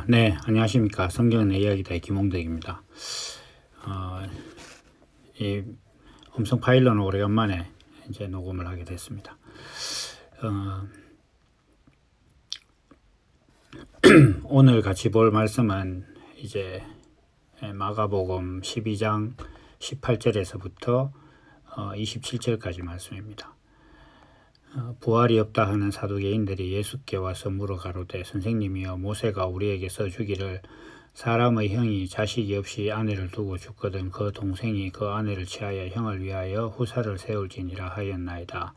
네, 안녕하십니까. 성경은 내 이야기다의 김홍덕입니다. 어, 이 음성 파일로는 오래간만에 이제 녹음을 하게 됐습니다. 오늘 같이 볼 말씀은 이제 마가복음 12장 18절에서부터 27절까지 말씀입니다. 부활이 없다 하는 사두개인들이 예수께 와서 물어 가로되 선생님이여 모세가 우리에게 써주기를 사람의 형이 자식이 없이 아내를 두고 죽거든 그 동생이 그 아내를 취하여 형을 위하여 후사를 세울지니라 하였나이다.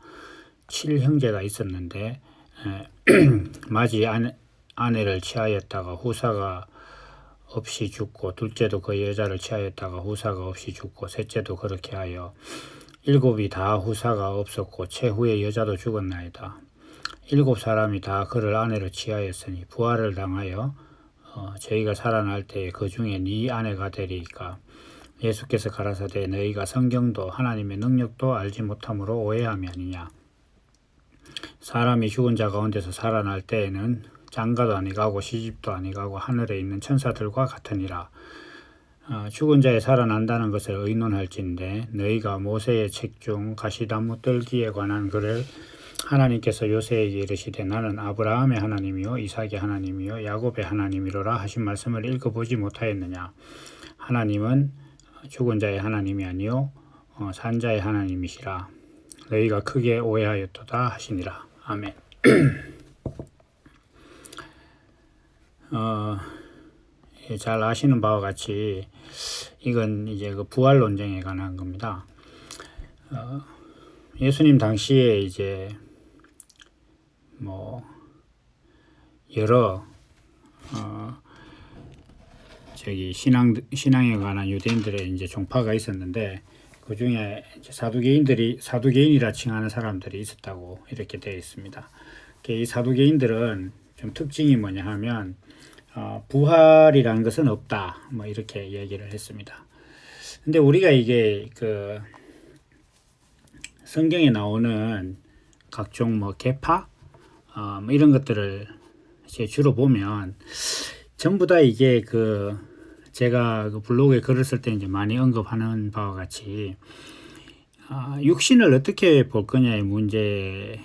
7형제가 있었는데 마지 아내를 취하였다가 후사가 없이 죽고 둘째도 그 여자를 취하였다가 후사가 없이 죽고 셋째도 그렇게 하여 7이 다 후사가 없었고 최후의 여자도 죽었나이다. 7 사람이 다 그를 아내로 취하였으니 부활을 당하여 저희가 살아날 때에 그 중에 네 아내가 되리이까. 예수께서 가라사대 너희가 성경도 하나님의 능력도 알지 못함으로 오해함이 아니냐. 사람이 죽은 자 가운데서 살아날 때에는 장가도 아니가고 시집도 아니가고 하늘에 있는 천사들과 같으니라. 죽은 자에 살아난다는 것을 의논할진대 너희가 모세의 책 중 가시나무 뜰기에 관한 글을 하나님께서 요새에게 이르시되 나는 아브라함의 하나님이요 이삭의 하나님이요 야곱의 하나님이로라 하신 말씀을 읽어보지 못하였느냐. 하나님은 죽은 자의 하나님이 아니요 산 자의 하나님이시라. 너희가 크게 오해하였도다 하시니라. 아멘. 잘 아시는 바와 같이 이건 이제 그 부활 논쟁에 관한 겁니다. 예수님 당시에 이제 뭐 여러 신앙에 관한 유대인들의 이제 종파가 있었는데 그 중에 사두개인이라 칭하는 사람들이 있었다고 이렇게 되어 있습니다. 이 사두개인들은 좀 특징이 뭐냐 하면 부활이라는 것은 없다. 뭐 이렇게 얘기를 했습니다. 근데 우리가 이게 그 성경에 나오는 각종 뭐 계파 뭐 이런 것들을 이제 주로 보면 전부 다 이게 그 제가 그 블로그에 글을 쓸 때 이제 많이 언급하는 바와 같이 육신을 어떻게 볼 거냐의 문제에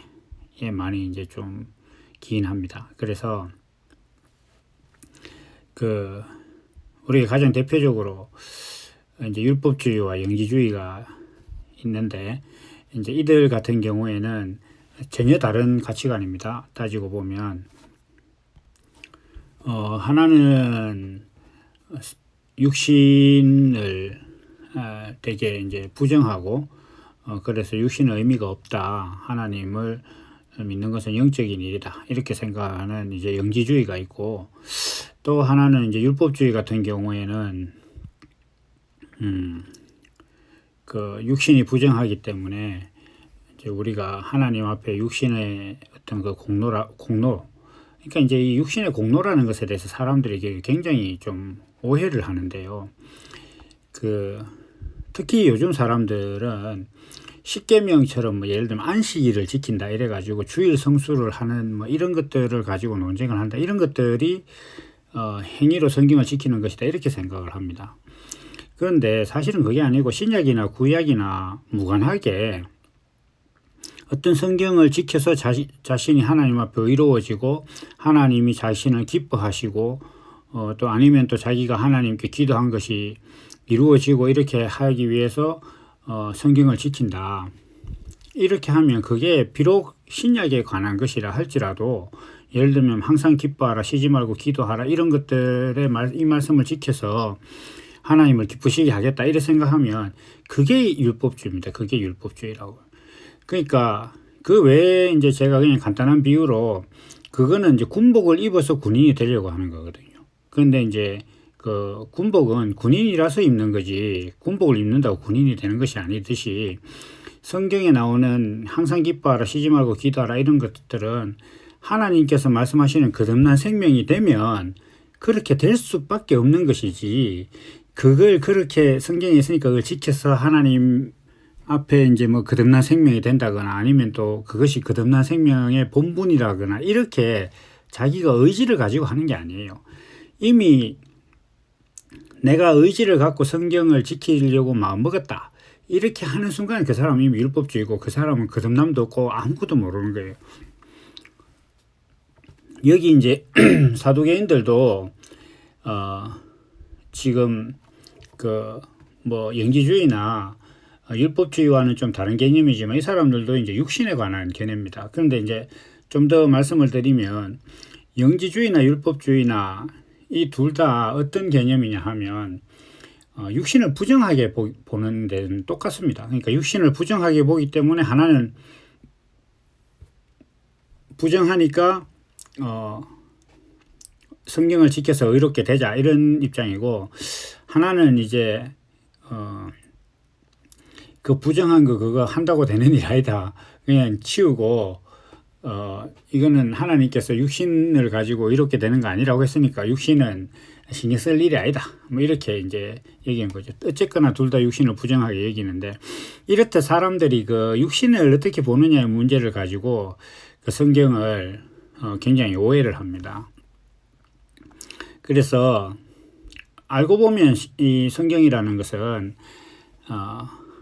많이 이제 좀 기인합니다. 그래서 우리가 가장 대표적으로 이제 율법주의와 영지주의가 있는데 이제 이들 같은 경우에는 전혀 다른 가치관입니다. 따지고 보면 하나는 육신을 되게 이제 부정하고 그래서 육신의 의미가 없다. 하나님을 믿는 것은 영적인 일이다. 이렇게 생각하는 이제 영지주의가 있고 또 하나는 이제 율법주의 같은 경우에는 그 육신이 부정하기 때문에 이제 우리가 하나님 앞에 육신의 어떤 그 공로 그러니까 이제 이 육신의 공로라는 것에 대해서 사람들이 굉장히 좀 오해를 하는데요. 특히 요즘 사람들은 십계명처럼 뭐 예를 들면 안식일을 지킨다 이래가지고 주일 성수를 하는 뭐 이런 것들을 가지고 논쟁을 한다 이런 것들이 행위로 성경을 지키는 것이다 이렇게 생각을 합니다. 그런데 사실은 그게 아니고 신약이나 구약이나 무관하게 어떤 성경을 지켜서 자신이 하나님 앞에 의로워지고 하나님이 자신을 기뻐하시고 또 아니면 또 자기가 하나님께 기도한 것이 이루어지고 이렇게 하기 위해서 성경을 지킨다. 이렇게 하면 그게 비록 신약에 관한 것이라 할지라도 예를 들면 항상 기뻐하라 쉬지 말고 기도하라 이런 것들의 이 말씀을 지켜서 하나님을 기쁘시게 하겠다 이렇게 생각하면 그게 율법주의입니다. 그게 율법주의라고. 그러니까 그 외에 이제 제가 그냥 간단한 비유로 그거는 이제 군복을 입어서 군인이 되려고 하는 거거든요. 그런데 이제 그 군복은 군인이라서 입는 거지 군복을 입는다고 군인이 되는 것이 아니듯이 성경에 나오는 항상 기뻐하라 쉬지 말고 기도하라 이런 것들은 하나님께서 말씀하시는 거듭난 생명이 되면 그렇게 될 수밖에 없는 것이지 그걸 그렇게 성경에 있으니까 그걸 지켜서 하나님 앞에 이제 뭐 거듭난 생명이 된다거나 아니면 또 그것이 거듭난 생명의 본분이라거나 이렇게 자기가 의지를 가지고 하는 게 아니에요. 이미 내가 의지를 갖고 성경을 지키려고 마음먹었다. 이렇게 하는 순간 그 사람은 이미 율법주의고 그 사람은 거듭남도 없고 아무것도 모르는 거예요. 여기 이제 사두개인들도 지금 그 뭐 영지주의나 율법주의와는 좀 다른 개념이지만 이 사람들도 이제 육신에 관한 개념입니다. 그런데 이제 좀 더 말씀을 드리면 영지주의나 율법주의나 이 둘 다 어떤 개념이냐 하면 육신을 부정하게 보는 데는 똑같습니다. 그러니까 육신을 부정하게 보기 때문에 하나는 부정하니까 성경을 지켜서 의롭게 되자 이런 입장이고, 하나는 이제 그 부정한 거 그거 한다고 되는 일 아니다. 그냥 치우고 이거는 하나님께서 육신을 가지고 이렇게 되는 거 아니라고 했으니까 육신은 신경 쓸 일이 아니다. 뭐 이렇게 이제 얘기한 거죠. 어쨌거나 둘 다 육신을 부정하게 얘기는데, 이렇듯 사람들이 그 육신을 어떻게 보느냐의 문제를 가지고 그 성경을 굉장히 오해를 합니다. 그래서 알고 보면 이 성경이라는 것은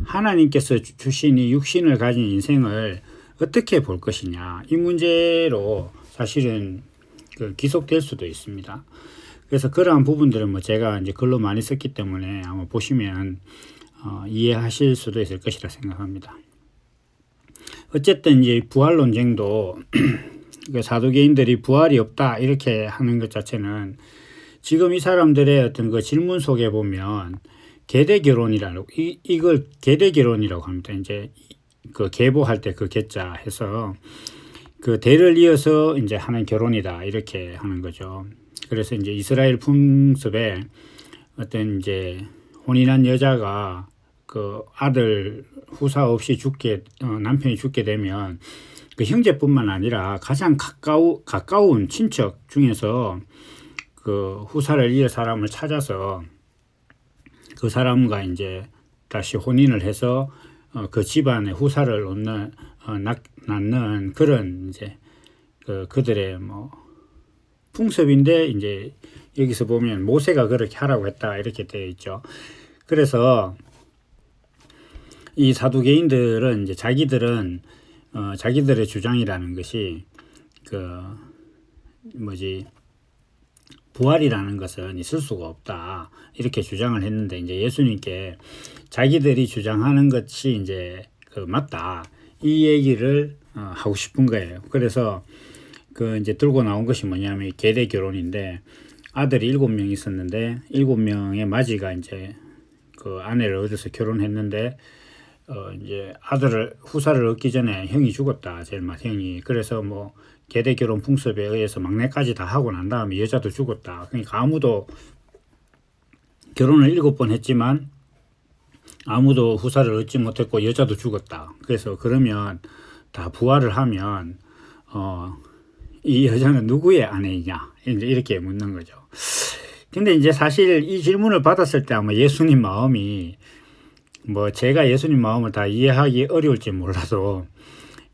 하나님께서 주신 이 육신을 가진 인생을 어떻게 볼 것이냐, 이 문제로 사실은 기속될 수도 있습니다. 그래서 그러한 부분들은 뭐 제가 이제 글로 많이 썼기 때문에 아마 보시면 이해하실 수도 있을 것이라 생각합니다. 어쨌든 이제 부활 논쟁도 사두개인들이 부활이 없다 이렇게 하는 것 자체는 지금 이 사람들의 어떤 그 질문 속에 보면 계대결혼이라고 이걸 계대결혼이라고 합니다. 이제 그 계보할 때 그 계자 해서 그 대를 이어서 이제 하는 결혼이다 이렇게 하는 거죠. 그래서 이제 이스라엘 풍습에 어떤 이제 혼인한 여자가 그 아들 후사 없이 남편이 죽게 되면 그 형제뿐만 아니라 가장 가까운 친척 중에서 그 후사를 이을 사람을 찾아서 그 사람과 이제 다시 혼인을 해서 그 집안에 후사를 낳는 그런 이제 그들의 뭐 풍습인데, 이제 여기서 보면 모세가 그렇게 하라고 했다 이렇게 되어 있죠. 그래서 이 사두개인들은 이제 자기들의 주장이라는 것이 부활이라는 것은 있을 수가 없다 이렇게 주장을 했는데, 이제 예수님께 자기들이 주장하는 것이 이제 맞다 이 얘기를 하고 싶은 거예요. 그래서 이제 들고 나온 것이 뭐냐면 계대 결혼인데, 아들이 7명 있었는데 7명의 마지가 이제 그 아내를 얻어서 결혼했는데 이제 후사를 얻기 전에 형이 죽었다, 제일 맏형이. 그래서 뭐 계대 결혼 풍습에 의해서 막내까지 다 하고 난 다음에 여자도 죽었다. 그러니까 아무도 결혼을 7번 했지만 아무도 후사를 얻지 못했고 여자도 죽었다. 그래서 그러면 다 부활을 하면 이 여자는 누구의 아내이냐 이제 이렇게 묻는 거죠. 근데 이제 사실 이 질문을 받았을 때 아마 예수님 마음이 뭐 제가 예수님 마음을 다 이해하기 어려울지 몰라도,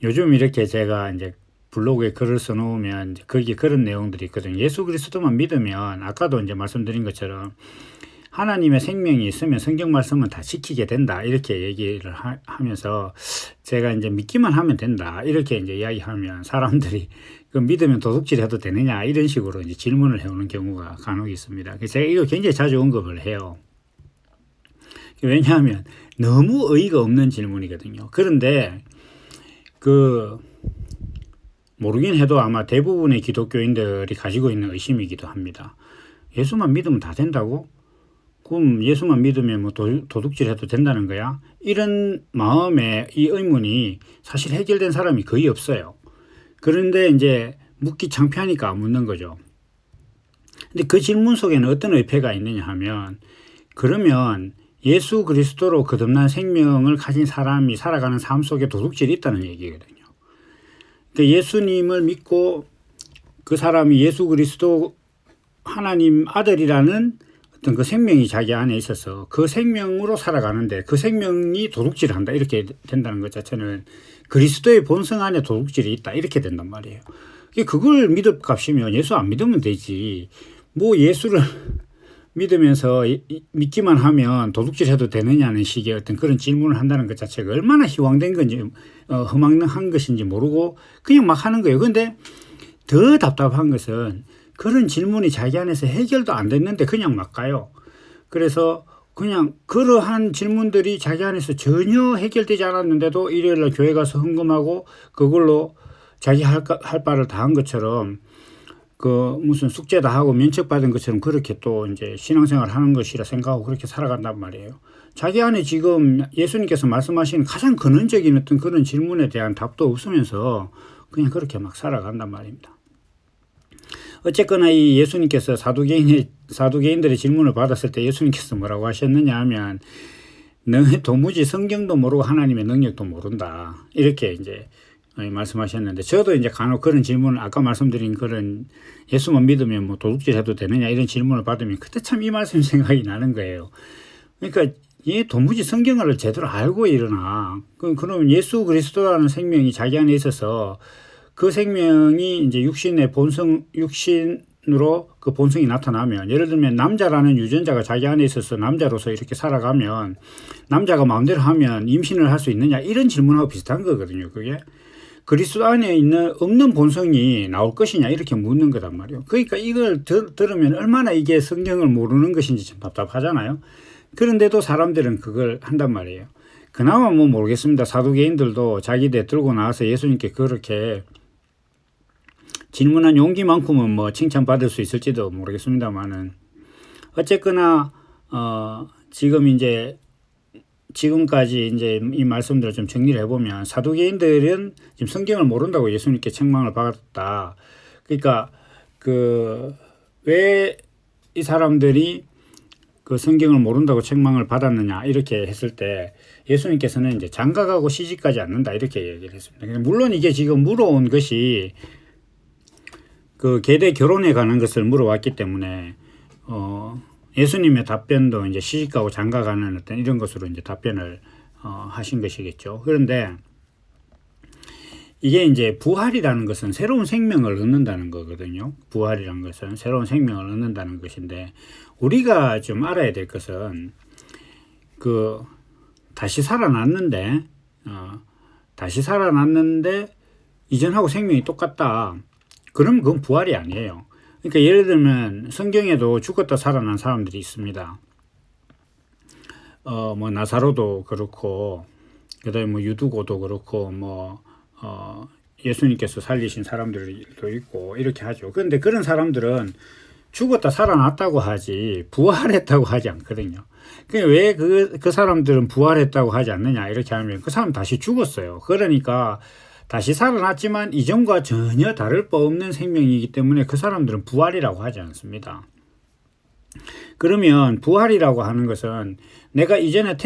요즘 이렇게 제가 이제 블로그에 글을 써놓으면 거기 그런 내용들이 있거든요. 예수 그리스도만 믿으면 아까도 이제 말씀드린 것처럼 하나님의 생명이 있으면 성경 말씀은 다 지키게 된다 이렇게 얘기를 하면서 제가 이제 믿기만 하면 된다 이렇게 이제 이야기하면 사람들이 그 믿으면 도둑질해도 되느냐 이런 식으로 이제 질문을 해오는 경우가 간혹 있습니다. 제가 이거 굉장히 자주 언급을 해요. 왜냐하면 너무 어이가 없는 질문이거든요. 그런데 모르긴 해도 아마 대부분의 기독교인들이 가지고 있는 의심이기도 합니다. 예수만 믿으면 다 된다고? 그럼 예수만 믿으면 뭐 도둑질해도 된다는 거야? 이런 마음의 이 의문이 사실 해결된 사람이 거의 없어요. 그런데 이제 묻기 창피하니까 안 묻는 거죠. 근데 그 질문 속에는 어떤 의폐가 있느냐 하면, 그러면 예수 그리스도로 거듭난 생명을 가진 사람이 살아가는 삶 속에 도둑질이 있다는 얘기거든요. 그러니까 예수님을 믿고 그 사람이 예수 그리스도 하나님 아들이라는 어떤 그 생명이 자기 안에 있어서 그 생명으로 살아가는데 그 생명이 도둑질을 한다 이렇게 된다는 것 자체는 그리스도의 본성 안에 도둑질이 있다 이렇게 된단 말이에요. 그걸 믿을 값이면 예수 안 믿으면 되지. 뭐 예수를 믿으면서 믿기만 하면 도둑질해도 되느냐는 식의 어떤 그런 질문을 한다는 것 자체가 얼마나 희황된 건지 허망한 것인지 모르고 그냥 막 하는 거예요. 그런데 더 답답한 것은 그런 질문이 자기 안에서 해결도 안 됐는데 그냥 막 가요. 그래서 그냥 그러한 질문들이 자기 안에서 전혀 해결되지 않았는데도 일요일날 교회 가서 헌금하고 그걸로 자기 할 바를 다 한 것처럼 그 무슨 숙제 다 하고 면책받은 것처럼 그렇게 또 이제 신앙생활 하는 것이라 생각하고 그렇게 살아간단 말이에요. 자기 안에 지금 예수님께서 말씀하시는 가장 근원적인 어떤 그런 질문에 대한 답도 없으면서 그냥 그렇게 막 살아간단 말입니다. 어쨌거나 이 예수님께서 사두개인들의 질문을 받았을 때 예수님께서 뭐라고 하셨느냐 하면 너희 도무지 성경도 모르고 하나님의 능력도 모른다. 이렇게 이제 말씀하셨는데 저도 이제 간혹 그런 질문을 아까 말씀드린 그런 예수만 믿으면 뭐 도둑질 해도 되느냐 이런 질문을 받으면 그때 참 이 말씀 생각이 나는 거예요. 그러니까 이 도무지 성경을 제대로 알고 일어나. 그러면 예수 그리스도라는 생명이 자기 안에 있어서 그 생명이 이제 육신으로 그 본성이 나타나면 예를 들면 남자라는 유전자가 자기 안에 있어서 남자로서 이렇게 살아가면 남자가 마음대로 하면 임신을 할 수 있느냐 이런 질문하고 비슷한 거거든요. 그게 그리스도 안에 없는 본성이 나올 것이냐 이렇게 묻는 거단 말이에요. 그러니까 이걸 들으면 얼마나 이게 성경을 모르는 것인지 좀 답답하잖아요. 그런데도 사람들은 그걸 한단 말이에요. 그나마 뭐 모르겠습니다. 사두개인들도 자기들 들고 나와서 예수님께 그렇게 질문한 용기만큼은 뭐 칭찬받을 수 있을지도 모르겠습니다만은 어쨌거나 지금까지 이제 이 말씀들을 좀 정리를 해보면 사두개인들은 지금 성경을 모른다고 예수님께 책망을 받았다. 그러니까 왜 이 사람들이 그 성경을 모른다고 책망을 받았느냐 이렇게 했을 때 예수님께서는 이제 장가가고 시집가지 않는다 이렇게 얘기를 했습니다. 물론 이게 지금 물어온 것이 그 계대 결혼에 관한 것을 물어왔기 때문에 예수님의 답변도 이제 시집가고 장가가는 어떤 이런 것으로 이제 답변을 하신 것이겠죠. 그런데 이게 이제 부활이라는 것은 새로운 생명을 얻는다는 거거든요. 부활이라는 것은 새로운 생명을 얻는다는 것인데 우리가 좀 알아야 될 것은 다시 살아났는데 이전하고 생명이 똑같다. 그럼 그건 부활이 아니에요. 그러니까 예를 들면 성경에도 죽었다 살아난 사람들이 있습니다. 뭐 나사로도 그렇고 그다음에 뭐 유두고도 그렇고 예수님께서 살리신 사람들도 있고 이렇게 하죠. 그런데 그런 사람들은 죽었다 살아났다고 하지 부활했다고 하지 않거든요. 왜 그 사람들은 부활했다고 하지 않느냐 이렇게 하면 그 사람 다시 죽었어요. 그러니까 다시 살아났지만 이전과 전혀 다를 바 없는 생명이기 때문에 그 사람들은 부활이라고 하지 않습니다. 그러면 부활이라고 하는 것은 내가 이전에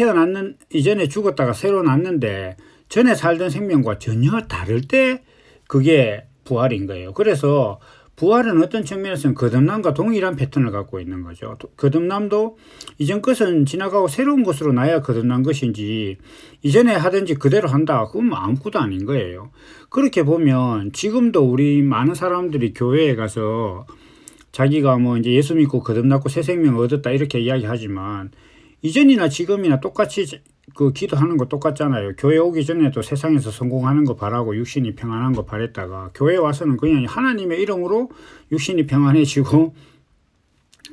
죽었다가 새로 났는데 전에 살던 생명과 전혀 다를 때 그게 부활인 거예요. 그래서 부활은 어떤 측면에서는 거듭남과 동일한 패턴을 갖고 있는 거죠. 거듭남도 이전 것은 지나가고 새로운 것으로 나야 거듭난 것인지 이전에 하든지 그대로 한다. 그건 아무것도 아닌 거예요. 그렇게 보면 지금도 우리 많은 사람들이 교회에 가서 자기가 뭐 이제 예수 믿고 거듭났고 새 생명을 얻었다 이렇게 이야기하지만 이전이나 지금이나 똑같이 그 기도하는 거 똑같잖아요. 교회 오기 전에도 세상에서 성공하는 거 바라고 육신이 평안한 거 바랬다가 교회 와서는 그냥 하나님의 이름으로 육신이 평안해지고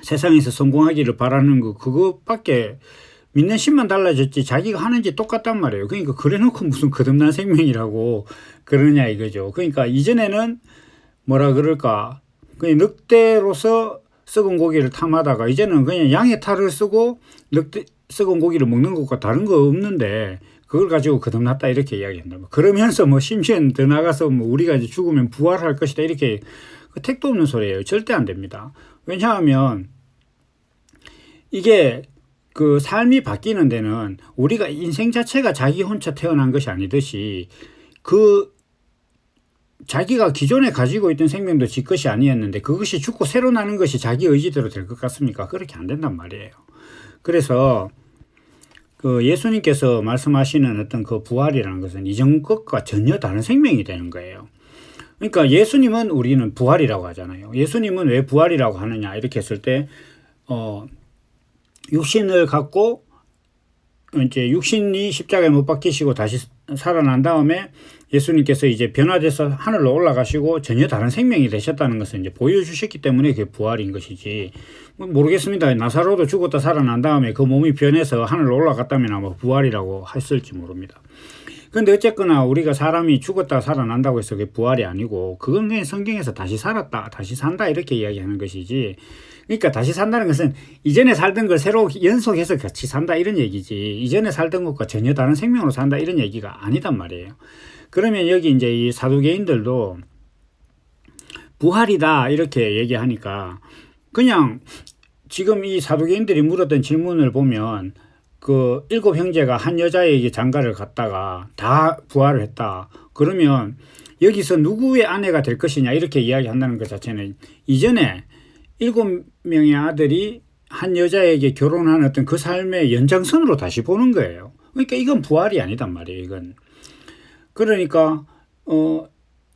세상에서 성공하기를 바라는 거 그것밖에 믿는 신만 달라졌지 자기가 하는지 똑같단 말이에요. 그러니까 그래놓고 무슨 거듭난 생명이라고 그러냐 이거죠. 그러니까 이전에는 뭐라 그럴까 그냥 늑대로서 썩은 고기를 탐하다가 이제는 그냥 양의 탈을 쓰고 썩은 고기를 먹는 것과 다른 거 없는데 그걸 가지고 거듭났다 이렇게 이야기한다. 그러면서 뭐 심지어는 더 나가서 뭐 우리가 이제 죽으면 부활할 것이다 이렇게 그 택도 없는 소리예요. 절대 안 됩니다. 왜냐하면 이게 그 삶이 바뀌는 데는 우리가 인생 자체가 자기 혼자 태어난 것이 아니듯이 자기가 기존에 가지고 있던 생명도 지 것이 아니었는데 그것이 죽고 새로 나는 것이 자기 의지대로 될 것 같습니까? 그렇게 안 된단 말이에요. 그래서 그 예수님께서 말씀하시는 어떤 그 부활이라는 것은 이전 것과 전혀 다른 생명이 되는 거예요. 그러니까 예수님은 우리는 부활이라고 하잖아요. 예수님은 왜 부활이라고 하느냐 이렇게 했을 때 육신을 갖고 이제 육신이 십자가에 못 박히시고 다시 살아난 다음에 예수님께서 이제 변화돼서 하늘로 올라가시고 전혀 다른 생명이 되셨다는 것을 이제 보여주셨기 때문에 그게 부활인 것이지. 모르겠습니다. 나사로도 죽었다 살아난 다음에 그 몸이 변해서 하늘로 올라갔다면 아마 부활이라고 했을지 모릅니다. 근데 어쨌거나 우리가 사람이 죽었다 살아난다고 해서 그게 부활이 아니고 그건 그냥 성경에서 다시 살았다, 다시 산다 이렇게 이야기하는 것이지. 그러니까 다시 산다는 것은 이전에 살던 걸 새로 연속해서 같이 산다 이런 얘기지. 이전에 살던 것과 전혀 다른 생명으로 산다 이런 얘기가 아니단 말이에요. 그러면 여기 이제 이 사두개인들도 부활이다 이렇게 얘기하니까 그냥 지금 이 사두개인들이 물었던 질문을 보면 그 7 형제가 한 여자에게 장가를 갔다가 다 부활을 했다. 그러면 여기서 누구의 아내가 될 것이냐 이렇게 이야기한다는 것 자체는 이전에 7명의 아들이 한 여자에게 결혼한 어떤 그 삶의 연장선으로 다시 보는 거예요. 그러니까 이건 부활이 아니단 말이에요. 이건. 그러니까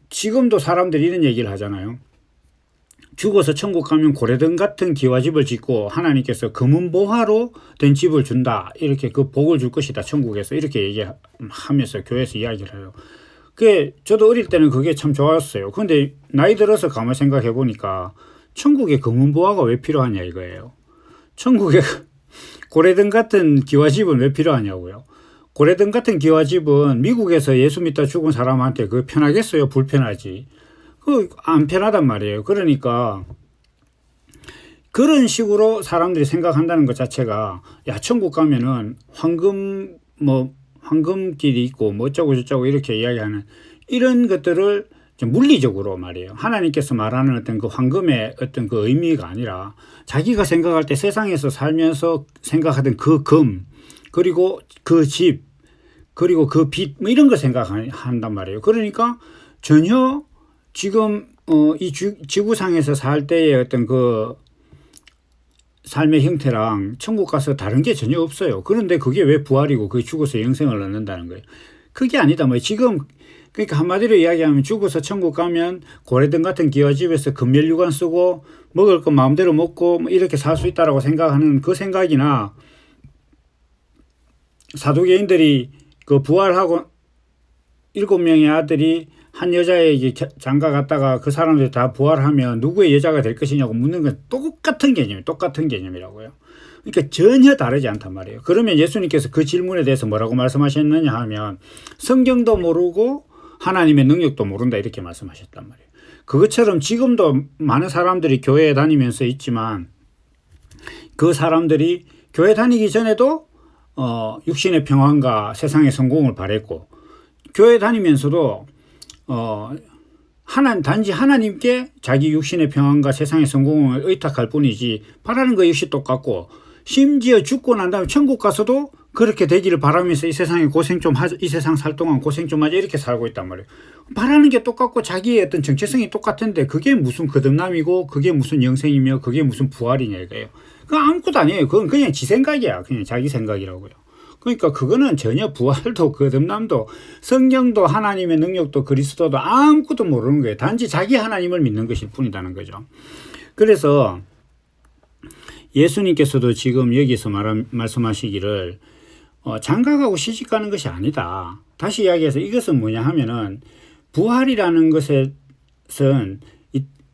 지금도 사람들이 이런 얘기를 하잖아요. 죽어서 천국 가면 고래등 같은 기와집을 짓고 하나님께서 금은 보화로 된 집을 준다. 이렇게 그 복을 줄 것이다. 천국에서. 이렇게 얘기하면서 교회에서 이야기를 해요. 그게 저도 어릴 때는 그게 참 좋았어요. 그런데 나이 들어서 가만 생각해 보니까 천국에 금은 보화가 왜 필요하냐 이거예요. 천국에 고래등 같은 기와집은 왜 필요하냐고요. 고래등 같은 기와집은 미국에서 예수 믿다 죽은 사람한테 그거 편하겠어요? 불편하지. 안 편하단 말이에요. 그러니까 그런 식으로 사람들이 생각한다는 것 자체가 야 천국 가면은 황금길이 있고 뭐 어쩌고 저쩌고 이렇게 이야기하는 이런 것들을 물리적으로 말이에요. 하나님께서 말하는 어떤 그 황금의 어떤 그 의미가 아니라 자기가 생각할 때 세상에서 살면서 생각하던 그 금 그리고 그 집 그리고 그 빛 뭐 이런 걸 생각한단 말이에요. 그러니까 전혀 지금 이 지구상에서 살 때의 어떤 그 삶의 형태랑 천국 가서 다른 게 전혀 없어요. 그런데 그게 왜 부활이고 그게 죽어서 영생을 얻는다는 거예요. 그게 아니다. 뭐 지금 그러니까 한마디로 이야기하면 죽어서 천국 가면 고래등 같은 기와집에서 금멸류관 쓰고 먹을 거 마음대로 먹고 뭐 이렇게 살 수 있다라고 생각하는 그 생각이나 사두개인들이 그 부활하고 7명의 아들이 한 여자에게 장가 갔다가 그 사람들이 다 부활하면 누구의 여자가 될 것이냐고 묻는 건 똑같은 개념이에요. 똑같은 개념이라고요. 그러니까 전혀 다르지 않단 말이에요. 그러면 예수님께서 그 질문에 대해서 뭐라고 말씀하셨느냐 하면 성경도 모르고 하나님의 능력도 모른다 이렇게 말씀하셨단 말이에요. 그것처럼 지금도 많은 사람들이 교회에 다니면서 있지만 그 사람들이 교회 다니기 전에도 육신의 평안과 세상의 성공을 바랬고 교회 다니면서도 단지 하나님께 자기 육신의 평안과 세상의 성공을 의탁할 뿐이지 바라는 거 역시 똑같고 심지어 죽고 난 다음에 천국 가서도 그렇게 되기를 바라면서 이 세상에 고생 좀 하자, 이 세상 살 동안 고생 좀 하자 이렇게 살고 있단 말이에요. 바라는 게 똑같고 자기의 어떤 정체성이 똑같은데 그게 무슨 거듭남이고 그게 무슨 영생이며 그게 무슨 부활이냐 이거예요. 그건 아무것도 아니에요. 그건 그냥 지 생각이야. 그냥 자기 생각이라고요. 그러니까 그거는 전혀 부활도 거듭남도 성경도 하나님의 능력도 그리스도도 아무것도 모르는 거예요. 단지 자기 하나님을 믿는 것일 뿐이라는 거죠. 그래서 예수님께서도 지금 여기서 말씀하시기를 장가가고 시집가는 것이 아니다. 다시 이야기해서 이것은 뭐냐 하면은 부활이라는 것은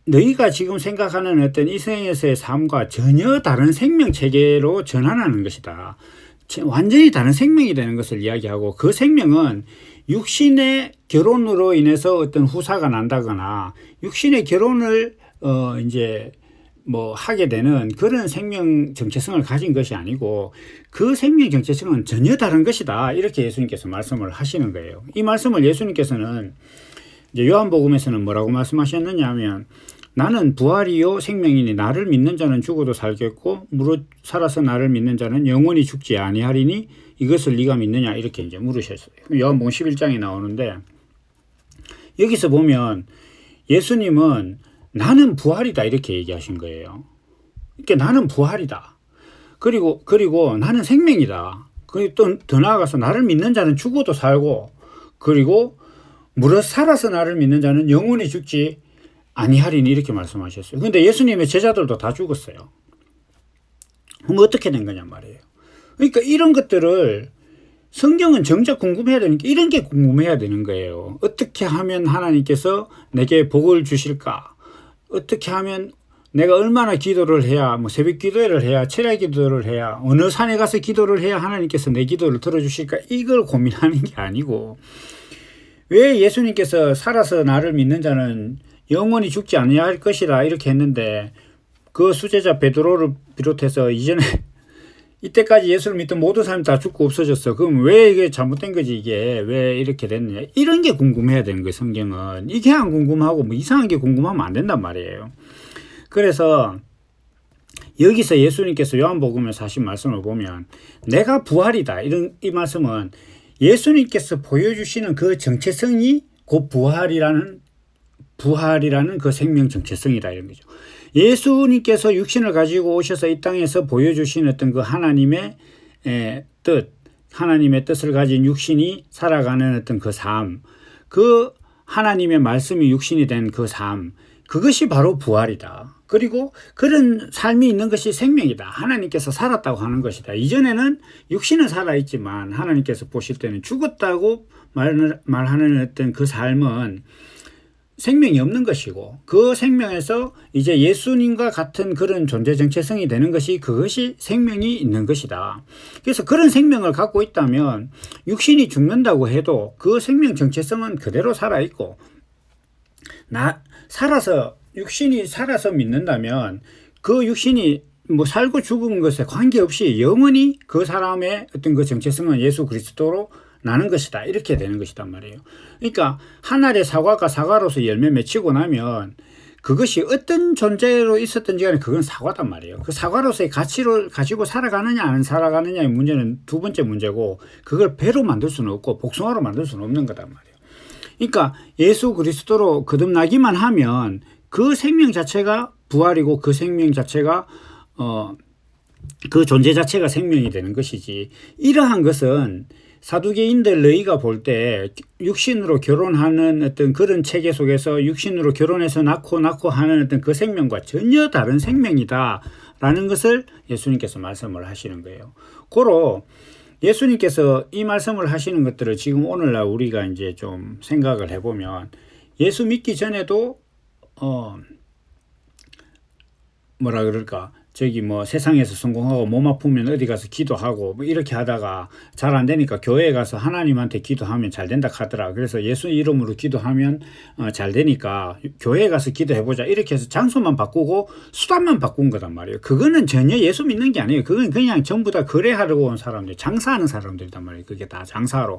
너희가 지금 생각하는 어떤 이 세상에서의 삶과 전혀 다른 생명체계로 전환하는 것이다. 완전히 다른 생명이 되는 것을 이야기하고 그 생명은 육신의 결혼으로 인해서 어떤 후사가 난다거나 육신의 결혼을 이제 뭐 하게 되는 그런 생명 정체성을 가진 것이 아니고 그 생명 정체성은 전혀 다른 것이다. 이렇게 예수님께서 말씀을 하시는 거예요. 이 말씀을 예수님께서는 이제 요한복음에서는 뭐라고 말씀하셨느냐 하면 나는 부활이요 생명이니 나를 믿는 자는 죽어도 살겠고 무릇 살아서 나를 믿는 자는 영원히 죽지 아니하리니 이것을 네가 믿느냐 이렇게 이제 물으셨어요. 요한복음 11장에 나오는데 여기서 보면 예수님은 나는 부활이다 이렇게 얘기하신 거예요. 그러니까 나는 부활이다. 그리고 나는 생명이다. 그리고 또 더 나아가서 나를 믿는 자는 죽어도 살고 그리고 무릇 살아서 나를 믿는 자는 영원히 죽지 아니하리니 이렇게 말씀하셨어요. 근데 예수님의 제자들도 다 죽었어요. 그럼 어떻게 된 거냐 말이에요. 그러니까 이런 것들을 성경은 정작 궁금해야 되니까 이런 게 궁금해야 되는 거예요. 어떻게 하면 하나님께서 내게 복을 주실까? 어떻게 하면 내가 얼마나 기도를 해야, 뭐 새벽 기도를 해야, 철야 기도를 해야, 어느 산에 가서 기도를 해야 하나님께서 내 기도를 들어주실까? 이걸 고민하는 게 아니고, 왜 예수님께서 살아서 나를 믿는 자는 영원히 죽지 아니할 것이라 이렇게 했는데, 그 수제자 베드로를 비롯해서 이전에 이때까지 예수를 믿던 모든 사람이 다 죽고 없어졌어. 그럼 왜 이게 잘못된 거지? 이게 왜 이렇게 됐느냐? 이런 게 궁금해야 되는 거예요. 성경은. 이게 안 궁금하고 뭐 이상한 게 궁금하면 안 된단 말이에요. 그래서 여기서 예수님께서 요한복음에서 하신 말씀을 보면 내가 부활이다. 이 말씀은 예수님께서 보여주시는 그 정체성이 곧 부활이라는 그 생명 정체성이다 이런 거죠. 예수님께서 육신을 가지고 오셔서 이 땅에서 보여주신 어떤 그 하나님의 뜻, 하나님의 뜻을 가진 육신이 살아가는 어떤 그 삶, 그 하나님의 말씀이 육신이 된 그 삶, 그것이 바로 부활이다. 그리고 그런 삶이 있는 것이 생명이다. 하나님께서 살았다고 하는 것이다. 이전에는 육신은 살아있지만 하나님께서 보실 때는 죽었다고 말하는 어떤 그 삶은 생명이 없는 것이고 그 생명에서 이제 예수님과 같은 그런 존재 정체성이 되는 것이 그것이 생명이 있는 것이다. 그래서 그런 생명을 갖고 있다면 육신이 죽는다고 해도 그 생명 정체성은 그대로 살아있고 육신이 살아서 믿는다면 그 육신이 뭐 살고 죽은 것에 관계없이 영원히 그 사람의 어떤 그 정체성은 예수 그리스도로 나는 것이다. 이렇게 되는 것이단 말이에요. 그러니까 한 알의 사과가 사과로서 열매 맺히고 나면 그것이 어떤 존재로 있었든지 간에 그건 사과단 말이에요. 그 사과로서의 가치를 가지고 살아가느냐 안 살아가느냐의 문제는 두 번째 문제고 그걸 배로 만들 수는 없고 복숭아로 만들 수는 없는 거단 말이에요. 그러니까 예수 그리스도로 거듭나기만 하면 그 생명 자체가 부활이고 그 생명 자체가 그 존재 자체가 생명이 되는 것이지 이러한 것은 사두개인들 너희가 볼 때 육신으로 결혼하는 어떤 그런 체계 속에서 육신으로 결혼해서 낳고 하는 어떤 그 생명과 전혀 다른 생명이다라는 것을 예수님께서 말씀을 하시는 거예요. 고로 예수님께서 이 말씀을 하시는 것들을 지금 오늘날 우리가 이제 좀 생각을 해보면 예수 믿기 전에도 뭐라 그럴까? 저기 뭐 세상에서 성공하고 몸 아프면 어디 가서 기도하고 뭐 이렇게 하다가 잘 안 되니까 교회에 가서 하나님한테 기도하면 잘 된다 하더라. 그래서 예수 이름으로 기도하면 잘 되니까 교회에 가서 기도해보자. 이렇게 해서 장소만 바꾸고 수단만 바꾼 거단 말이에요. 그거는 전혀 예수 믿는 게 아니에요. 그건 그냥 전부 다 거래하려고 온 사람들, 장사하는 사람들이단 말이에요. 그게 다 장사로.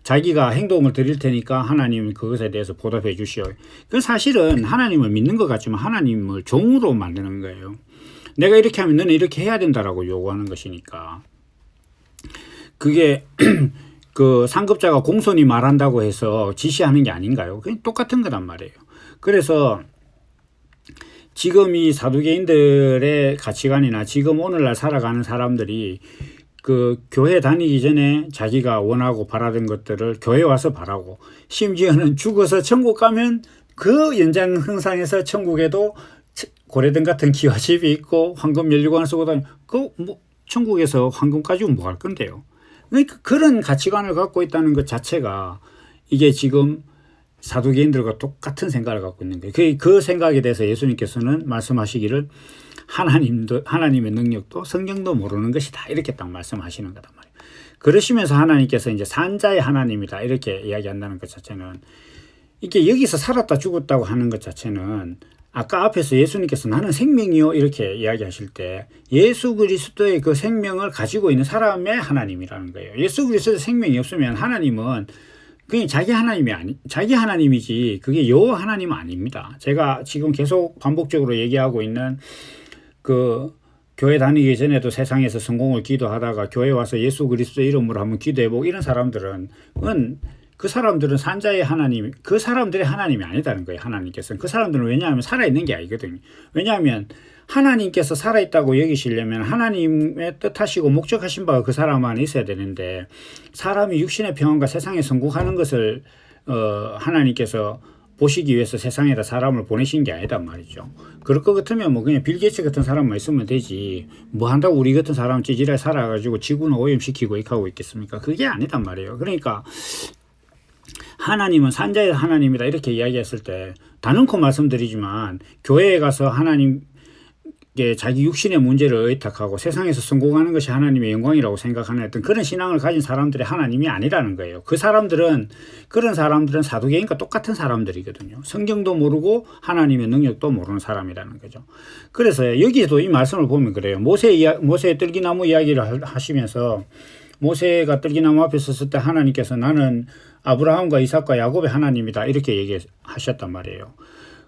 자기가 행동을 드릴 테니까 하나님은 그것에 대해서 보답해 주시오. 그 사실은 하나님을 믿는 것 같지만 하나님을 종으로 만드는 거예요. 내가 이렇게 하면 너는 이렇게 해야 된다라고 요구하는 것이니까. 그게 그 상급자가 공손히 말한다고 해서 지시하는 게 아닌가요? 그냥 똑같은 거단 말이에요. 그래서 지금 이 사두개인들의 가치관이나 지금 오늘날 살아가는 사람들이 그 교회 다니기 전에 자기가 원하고 바라던 것들을 교회 와서 바라고 심지어는 죽어서 천국 가면 그 연장선상에서 천국에도 고래등 같은 기와집이 있고 황금 연료관을 쓰고 다니고 뭐 천국에서 황금 가지고 뭐 할 건데요. 그러니까 그런 가치관을 갖고 있다는 것 자체가 이게 지금 사두개인들과 똑같은 생각을 갖고 있는 거예요. 그 생각에 대해서 예수님께서는 말씀하시기를 하나님의 능력도 성경도 모르는 것이다. 이렇게 딱 말씀하시는 거단 말이에요. 그러시면서 하나님께서 이제 산자의 하나님이다. 이렇게 이야기한다는 것 자체는 이게 여기서 살았다 죽었다고 하는 것 자체는 아까 앞에서 예수님께서 나는 생명이요 이렇게 이야기하실 때 예수 그리스도의 그 생명을 가지고 있는 사람의 하나님이라는 거예요. 예수 그리스도의 생명이 없으면 하나님은 그냥 자기 하나님이지 그게 요 하나님은 아닙니다. 제가 지금 계속 반복적으로 얘기하고 있는 그 교회 다니기 전에도 세상에서 성공을 기도하다가 교회 와서 예수 그리스도 이름으로 한번 기도해보고 이런 사람들은 그 사람들은 산자의 하나님, 그 사람들의 하나님이 아니다는 거예요. 하나님께서는. 그 사람들은 왜냐하면 살아있는 게 아니거든요. 왜냐하면 하나님께서 살아있다고 여기시려면 하나님의 뜻하시고 목적하신 바가 그 사람 안에 있어야 되는데 사람이 육신의 평안과 세상에 성공하는 것을 하나님께서 보시기 위해서 세상에다 사람을 보내신 게 아니단 말이죠. 그럴 것 같으면 뭐 그냥 빌 게이츠 같은 사람만 있으면 되지. 뭐 한다고 우리 같은 사람 찌질하게 살아가지고 지구는 오염시키고 이렇게 하고 있겠습니까? 그게 아니단 말이에요. 그러니까 하나님은 산자의 하나님이다 이렇게 이야기했을 때 단언코 말씀드리지만 교회에 가서 하나님께 자기 육신의 문제를 의탁하고 세상에서 성공하는 것이 하나님의 영광이라고 생각하는 어떤 그런 신앙을 가진 사람들이 하나님이 아니라는 거예요. 그런 사람들은 사두개인과 똑같은 사람들이거든요. 성경도 모르고 하나님의 능력도 모르는 사람이라는 거죠. 그래서 여기에도 이 말씀을 보면 그래요. 모세의 뜰기나무 이야기를 하시면서 모세가 뜰기나무 앞에 섰을 때 하나님께서 나는 아브라함과 이삭과 야곱의 하나님이다 이렇게 얘기하셨단 말이에요.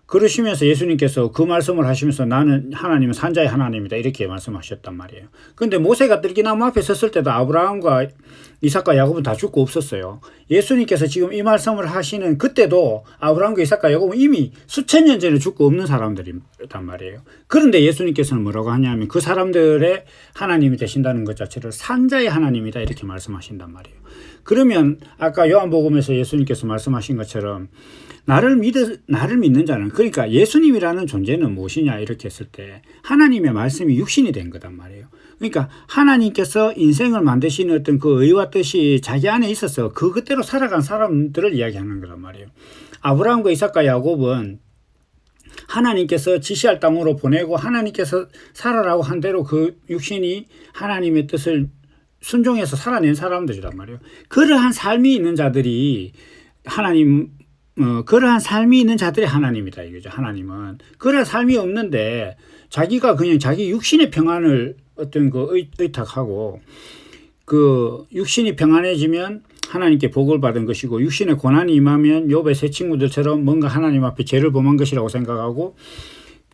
그러시면서 예수님께서 그 말씀을 하시면서 나는 하나님은 산자의 하나님이다 이렇게 말씀하셨단 말이에요. 그런데 모세가 뜰기나무 앞에 섰을 때도 아브라함과 이삭과 야곱은 다 죽고 없었어요. 예수님께서 지금 이 말씀을 하시는 그때도 아브라함과 이삭과 야곱은 이미 수천 년 전에 죽고 없는 사람들이란 말이에요. 그런데 예수님께서는 뭐라고 하냐면 그 사람들의 하나님이 되신다는 것 자체를 산자의 하나님이다 이렇게 말씀하신단 말이에요. 그러면 아까 요한복음에서 예수님께서 말씀하신 것처럼 나를 믿는 자는, 그러니까 예수님이라는 존재는 무엇이냐 이렇게 했을 때 하나님의 말씀이 육신이 된 거단 말이에요. 그러니까 하나님께서 인생을 만드시는 어떤 그 의와 뜻이 자기 안에 있어서 그것대로 살아간 사람들을 이야기하는 거란 말이에요. 아브라함과 이삭과 야곱은 하나님께서 지시할 땅으로 보내고 하나님께서 살아라고 한 대로 그 육신이 하나님의 뜻을 순종해서 살아낸 사람들이란 말이에요. 그러한 삶이 있는 자들이 그러한 삶이 있는 자들이 하나님이다 이거죠. 하나님은 그러한 삶이 없는데 자기가 그냥 자기 육신의 평안을 어떤 그 의탁하고 그 육신이 평안해지면 하나님께 복을 받은 것이고 육신의 고난이 임하면 욥의 세 친구들처럼 뭔가 하나님 앞에 죄를 범한 것이라고 생각하고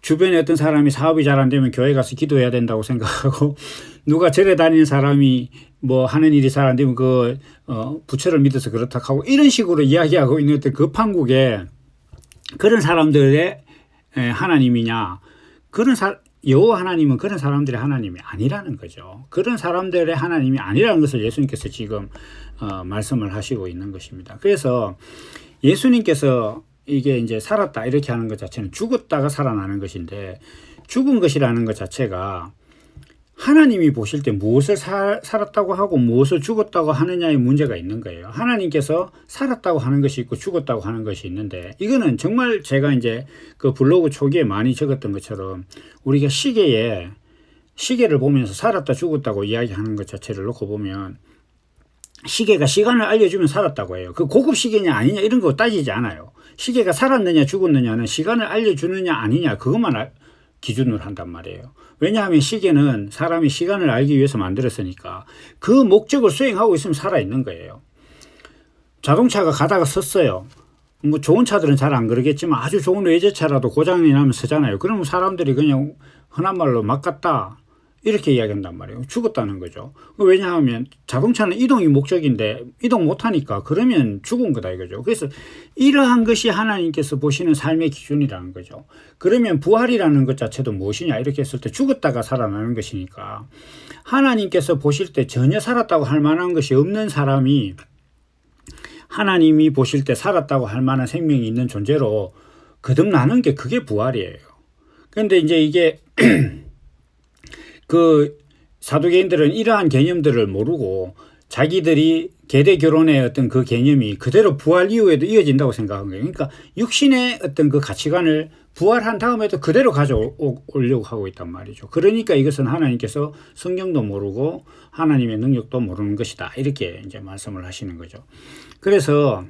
주변에 어떤 사람이 사업이 잘 안 되면 교회 가서 기도해야 된다고 생각하고 누가 절에 다니는 사람이 뭐 하는 일이 잘 안 되면 부처를 믿어서 그렇다 하고 이런 식으로 이야기하고 있는 어떤 그 판국에 그런 사람들의 하나님이냐 여호와 하나님은 그런 사람들의 하나님이 아니라는 거죠. 그런 사람들의 하나님이 아니라는 것을 예수님께서 지금 말씀을 하시고 있는 것입니다. 그래서 예수님께서 이게 이제 살았다 이렇게 하는 것 자체는 죽었다가 살아나는 것인데 죽은 것이라는 것 자체가 하나님이 보실 때 무엇을 살았다고 하고 무엇을 죽었다고 하느냐의 문제가 있는 거예요. 하나님께서 살았다고 하는 것이 있고 죽었다고 하는 것이 있는데 이거는 정말 제가 이제 그 블로그 초기에 많이 적었던 것처럼 우리가 시계를 보면서 살았다 죽었다고 이야기하는 것 자체를 놓고 보면 시계가 시간을 알려주면 살았다고 해요. 그 고급 시계냐 아니냐 이런 거 따지지 않아요. 시계가 살았느냐 죽었느냐는 시간을 알려주느냐 아니냐 그것만 기준으로 한단 말이에요. 왜냐하면 시계는 사람이 시간을 알기 위해서 만들었으니까 그 목적을 수행하고 있으면 살아있는 거예요. 자동차가 가다가 섰어요. 뭐 좋은 차들은 잘 안 그러겠지만 아주 좋은 외제차라도 고장이 나면 서잖아요. 그러면 사람들이 그냥 흔한 말로 막 갔다 이렇게 이야기한단 말이에요. 죽었다는 거죠. 왜냐하면 자동차는 이동이 목적인데 이동 못하니까 그러면 죽은 거다 이거죠. 그래서 이러한 것이 하나님께서 보시는 삶의 기준이라는 거죠. 그러면 부활이라는 것 자체도 무엇이냐 이렇게 했을 때 죽었다가 살아나는 것이니까 하나님께서 보실 때 전혀 살았다고 할 만한 것이 없는 사람이 하나님이 보실 때 살았다고 할 만한 생명이 있는 존재로 거듭나는 게 그게 부활이에요. 그런데 이제 이게 그 사두개인들은 이러한 개념들을 모르고 자기들이 계대 결혼의 어떤 그 개념이 그대로 부활 이후에도 이어진다고 생각한 거예요. 그러니까 육신의 어떤 그 가치관을 부활한 다음에도 그대로 가져오려고 하고 있단 말이죠. 그러니까 이것은 하나님께서 성경도 모르고 하나님의 능력도 모르는 것이다. 이렇게 이제 말씀을 하시는 거죠. 그래서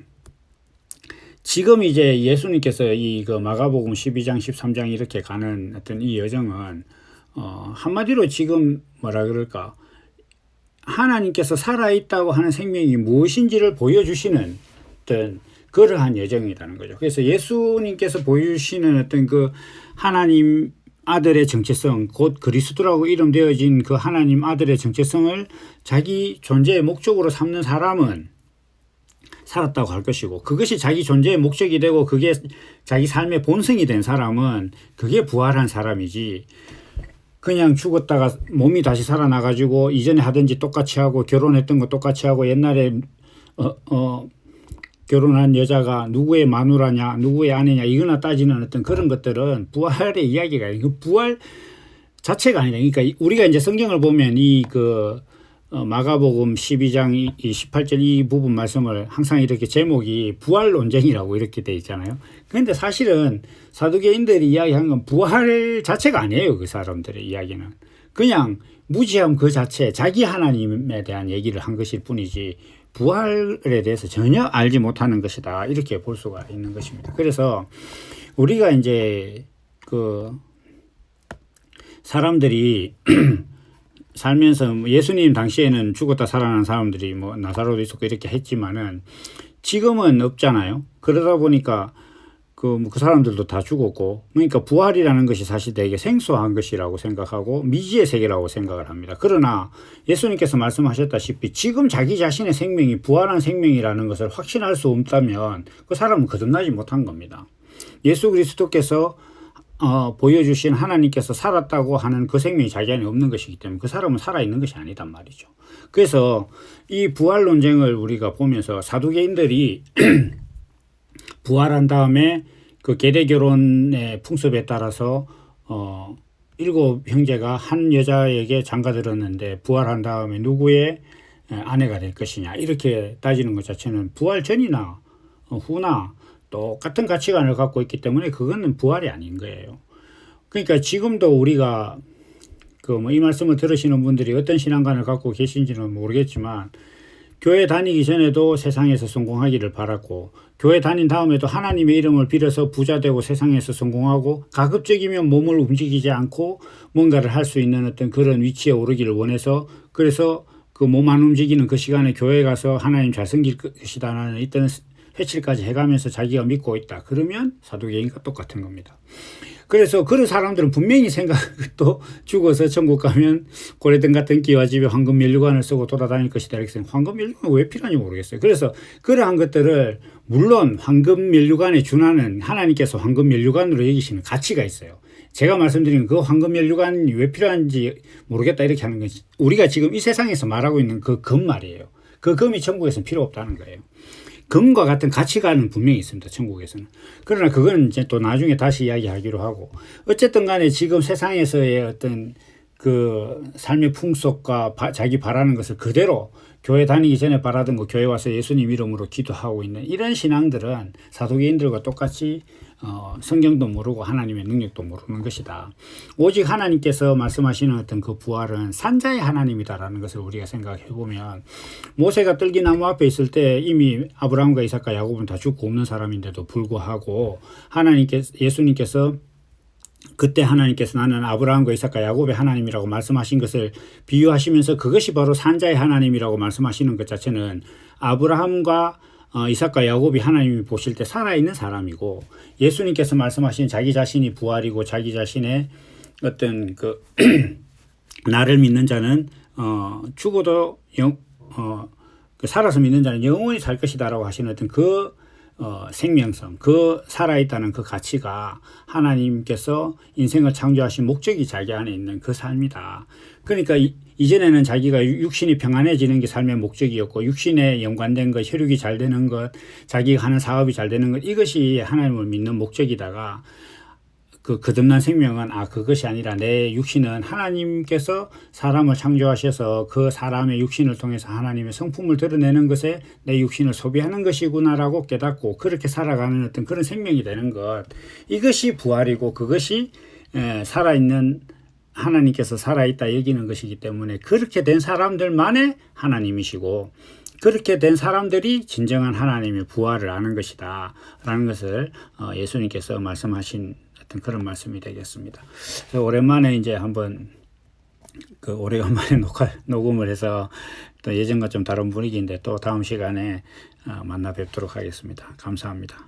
지금 이제 예수님께서 그 마가복음 12장, 13장 이렇게 가는 어떤 이 여정은 한마디로 지금 뭐라 그럴까 하나님께서 살아있다고 하는 생명이 무엇인지를 보여주시는 어떤 그러한 여정이라는 거죠. 그래서 예수님께서 보여주시는 어떤 그 하나님 아들의 정체성, 곧 그리스도라고 이름되어진 그 하나님 아들의 정체성을 자기 존재의 목적으로 삼는 사람은 살았다고 할 것이고 그것이 자기 존재의 목적이 되고 그게 자기 삶의 본성이 된 사람은 그게 부활한 사람이지 그냥 죽었다가 몸이 다시 살아나가지고 이전에 하든지 똑같이 하고 결혼했던 거 똑같이 하고 옛날에 결혼한 여자가 누구의 마누라냐, 누구의 아내냐 이거나 따지는 어떤 그런 것들은 부활의 이야기가 아니고 부활 자체가 아니라, 그러니까 우리가 이제 성경을 보면 마가복음 12장 18절 이 부분 말씀을 항상 이렇게 제목이 부활 논쟁이라고 이렇게 돼 있잖아요. 그런데 사실은 사두개인들이 이야기한 건 부활 자체가 아니에요. 그 사람들의 이야기는 그냥 무지함 그 자체, 자기 하나님에 대한 얘기를 한 것일 뿐이지 부활에 대해서 전혀 알지 못하는 것이다, 이렇게 볼 수가 있는 것입니다. 그래서 우리가 이제 사람들이 살면서 예수님 당시에는 죽었다 살아난 사람들이 나사로도 있었고 이렇게 했지만은 지금은 없잖아요. 그러다 보니까 그 사람들도 다 죽었고, 그러니까 부활이라는 것이 사실 되게 생소한 것이라고 생각하고 미지의 세계라고 생각을 합니다. 그러나 예수님께서 말씀하셨다시피 지금 자기 자신의 생명이 부활한 생명이라는 것을 확신할 수 없다면 그 사람은 거듭나지 못한 겁니다. 예수 그리스도께서 보여주신 하나님께서 살았다고 하는 그 생명이 자기 안에 없는 것이기 때문에 그 사람은 살아있는 것이 아니단 말이죠. 그래서 이 부활 논쟁을 우리가 보면서 사두개인들이 부활한 다음에 그 계대 결혼의 풍습에 따라서 7 형제가 한 여자에게 장가들었는데 부활한 다음에 누구의 아내가 될 것이냐 이렇게 따지는 것 자체는 부활 전이나 후나 똑같은 가치관을 갖고 있기 때문에 그거는 부활이 아닌 거예요. 그러니까 지금도 우리가 이 말씀을 들으시는 분들이 어떤 신앙관을 갖고 계신지는 모르겠지만 교회 다니기 전에도 세상에서 성공하기를 바랐고 교회 다닌 다음에도 하나님의 이름을 빌어서 부자 되고 세상에서 성공하고 가급적이면 몸을 움직이지 않고 뭔가를 할 수 있는 어떤 그런 위치에 오르기를 원해서, 그래서 그 몸 안 움직이는 그 시간에 교회 가서 하나님 잘 섬길 것이다 라는 이때는 회칠까지 해가면서 자기가 믿고 있다. 그러면 사두개인과 똑같은 겁니다. 그래서 그런 사람들은 분명히 생각도 죽어서 천국 가면 고래등 같은 끼와 집에 황금 면류관을 쓰고 돌아다닐 것이다. 이렇게 생각. 황금 면류관 왜 필요한지 모르겠어요. 그래서 그러한 것들을 물론 황금 면류관에 준하는 하나님께서 황금 면류관으로 여기시는 가치가 있어요. 제가 말씀드린 그 황금 면류관이 왜 필요한지 모르겠다 이렇게 하는 것이 우리가 지금 이 세상에서 말하고 있는 그 금 말이에요. 그 금이 천국에서는 필요 없다는 거예요. 금과 같은 가치관은 분명히 있습니다. 천국에서는. 그러나 그건 이제 또 나중에 다시 이야기하기로 하고, 어쨌든 간에 지금 세상에서의 어떤 그 삶의 풍속과 자기 바라는 것을 그대로 교회 다니기 전에 바라던 거 교회 와서 예수님 이름으로 기도하고 있는 이런 신앙들은 사두개인들과 똑같이 성경도 모르고 하나님의 능력도 모르는 것이다. 오직 하나님께서 말씀하시는 어떤 그 부활은 산자의 하나님이다라는 것을 우리가 생각해 보면, 모세가 떨기나무 앞에 있을 때 이미 아브라함과 이삭과 야곱은 다 죽고 없는 사람인데도 불구하고 예수님께서 그때 하나님께서 나는 아브라함과 이삭과 야곱의 하나님이라고 말씀하신 것을 비유하시면서 그것이 바로 산자의 하나님이라고 말씀하시는 것 자체는 아브라함과 이삭과 야곱이 하나님이 보실 때 살아있는 사람이고, 예수님께서 말씀하신 자기 자신이 부활이고 자기 자신의 어떤 나를 믿는 자는 죽어도 살아서 믿는 자는 영원히 살 것이다라고 하시는 어떤 생명성, 살아있다는 그 가치가 하나님께서 인생을 창조하신 목적이 자기 안에 있는 그 삶이다. 그러니까 이전에는 자기가 육신이 평안해지는 게 삶의 목적이었고, 육신에 연관된 것, 혈육이 잘 되는 것, 자기가 하는 사업이 잘 되는 것, 이것이 하나님을 믿는 목적이다가 거듭난 생명은 그것이 아니라 내 육신은 하나님께서 사람을 창조하셔서 그 사람의 육신을 통해서 하나님의 성품을 드러내는 것에 내 육신을 소비하는 것이구나라고 깨닫고 그렇게 살아가는 어떤 그런 생명이 되는 것, 이것이 부활이고 그것이 살아있는 하나님께서 살아있다 여기는 것이기 때문에 그렇게 된 사람들만의 하나님이시고, 그렇게 된 사람들이 진정한 하나님의 부활을 아는 것이다 라는 것을 예수님께서 말씀하신 어떤 그런 말씀이 되겠습니다. 오랜만에 이제 한번 오래간만에 녹음을 해서 또 예전과 좀 다른 분위기인데 또 다음 시간에 만나 뵙도록 하겠습니다. 감사합니다.